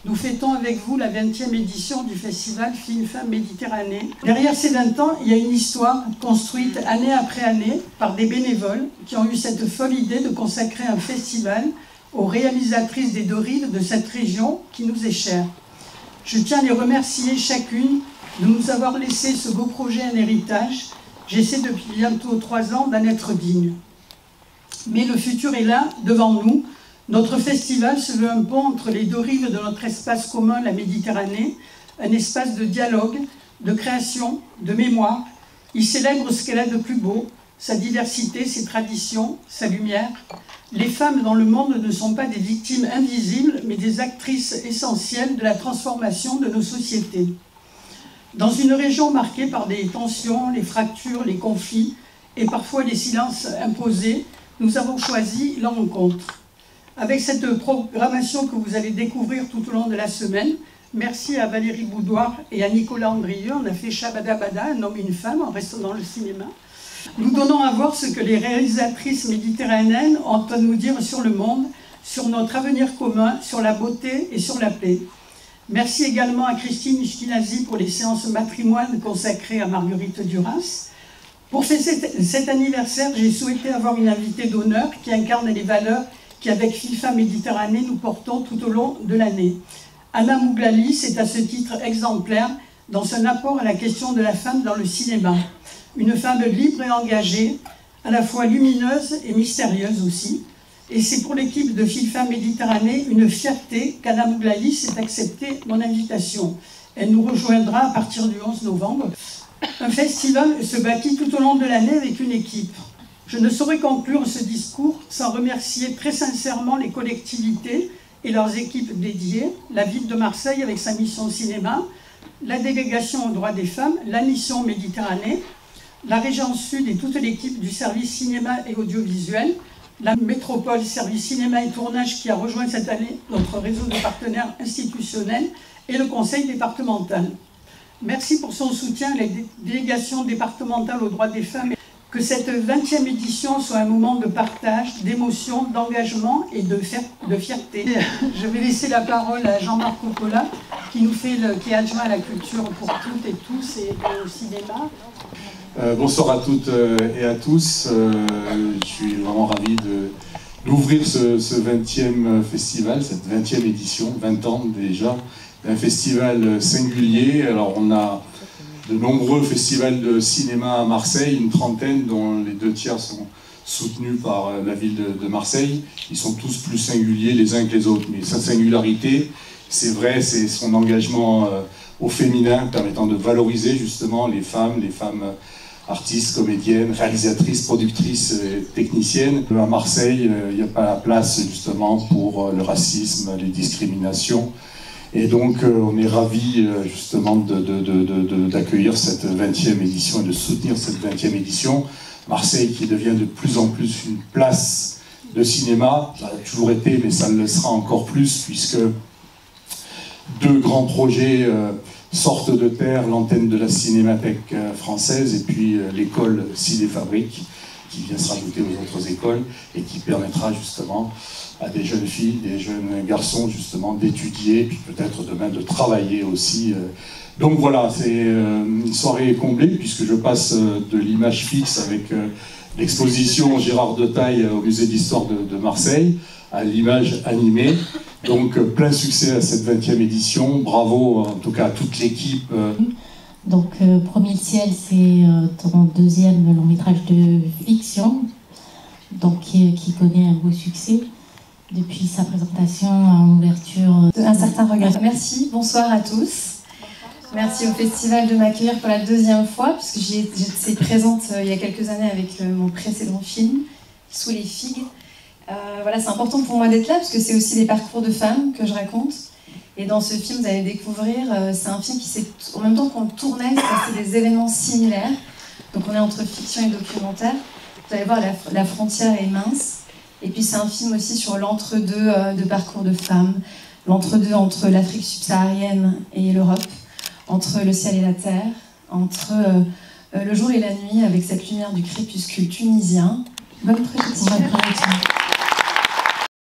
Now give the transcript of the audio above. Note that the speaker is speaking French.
nous fêtons avec vous la 20e édition du festival Filles-Femmes Méditerranée. Derrière ces 20 ans, il y a une histoire construite année après année par des bénévoles qui ont eu cette folle idée de consacrer un festival aux réalisatrices des deux rives de cette région qui nous est chère. Je tiens à les remercier chacune de nous avoir laissé ce beau projet en héritage. J'essaie depuis bientôt 3 ans d'en être digne. Mais le futur est là, devant nous. Notre festival se veut un pont entre les deux rives de notre espace commun, la Méditerranée, un espace de dialogue, de création, de mémoire. Il célèbre ce qu'elle a de plus beau, sa diversité, ses traditions, sa lumière. Les femmes dans le monde ne sont pas des victimes invisibles, mais des actrices essentielles de la transformation de nos sociétés. Dans une région marquée par des tensions, les fractures, les conflits et parfois les silences imposés, nous avons choisi la rencontre. Avec cette programmation que vous allez découvrir tout au long de la semaine, merci à Valérie Boudoir et à Nicolas Andrieux. On a fait Shabada Bada, un homme et une femme, en restant dans le cinéma. Nous donnons à voir ce que les réalisatrices méditerranéennes ont à nous dire sur le monde, sur notre avenir commun, sur la beauté et sur la paix. Merci également à Christine Ishkinazi pour les séances matrimoine consacrées à Marguerite Duras. Pour cet anniversaire, j'ai souhaité avoir une invitée d'honneur qui incarne les valeurs qu'avec FIFA Méditerranée, nous portons tout au long de l'année. Anna Mouglali, c'est à ce titre exemplaire dans son apport à la question de la femme dans le cinéma. Une femme libre et engagée, à la fois lumineuse et mystérieuse aussi. Et c'est pour l'équipe de FIFA Méditerranée une fierté qu'Anna Mouglali s'est accepté mon invitation. Elle nous rejoindra à partir du 11 novembre. Un festival se bâtit tout au long de l'année avec une équipe. Je ne saurais conclure ce discours sans remercier très sincèrement les collectivités et leurs équipes dédiées, la ville de Marseille avec sa mission cinéma, la délégation aux droits des femmes, la mission Méditerranée, la région Sud et toute l'équipe du service cinéma et audiovisuel, la métropole service cinéma et tournage qui a rejoint cette année notre réseau de partenaires institutionnels et le conseil départemental. Merci pour son soutien à la délégation départementale aux droits des femmes. Que cette 20e édition soit un moment de partage, d'émotion, d'engagement et de fierté. Je vais laisser la parole à Jean-Marc Coppola, qui est adjoint à la culture pour toutes et tous et au cinéma. Bonsoir à toutes et à tous. Je suis vraiment ravi d'ouvrir ce 20e festival, cette 20e édition, 20 ans déjà, un festival singulier. Alors on a de nombreux festivals de cinéma à Marseille, une trentaine dont les 2 tiers sont soutenus par la ville de Marseille. Ils sont tous plus singuliers les uns que les autres, mais sa singularité, c'est vrai, c'est son engagement au féminin, permettant de valoriser justement les femmes artistes, comédiennes, réalisatrices, productrices, techniciennes. À Marseille, il n'y a pas la place justement pour le racisme, les discriminations. Et donc on est ravis justement d'accueillir cette 20e édition et de soutenir cette 20e édition. Marseille qui devient de plus en plus une place de cinéma, ça a toujours été, mais ça le sera encore plus puisque 2 grands projets sortent de terre, l'antenne de la Cinémathèque française et puis l'école Cinéfabrique qui vient se rajouter aux autres écoles et qui permettra justement à des jeunes filles, des jeunes garçons justement d'étudier, puis peut-être demain de travailler aussi. Donc voilà, c'est une soirée comblée puisque je passe de l'image fixe avec l'exposition Gérard de Taille au musée d'histoire de Marseille à l'image animée. Donc plein succès à cette 20e édition, bravo en tout cas à toute l'équipe. Donc Premier ciel, c'est ton 2e long métrage de fiction, donc qui connaît un beau succès depuis sa présentation en ouverture. Un certain regret. Merci, bonsoir à tous. Merci au festival de m'accueillir pour la 2e fois, puisque j'étais présente il y a quelques années avec mon précédent film, Sous les figues. Voilà, c'est important pour moi d'être là, parce que c'est aussi des parcours de femmes que je raconte. Et dans ce film, vous allez découvrir, c'est un film qui s'est, en même temps qu'on le tournait, il se passait des événements similaires. Donc on est entre fiction et documentaire. Vous allez voir, la frontière est mince. Et puis c'est un film aussi sur l'entre-deux de parcours de femmes, l'entre-deux entre l'Afrique subsaharienne et l'Europe, entre le ciel et la terre, entre le jour et la nuit, avec cette lumière du crépuscule tunisien. Bonne projection.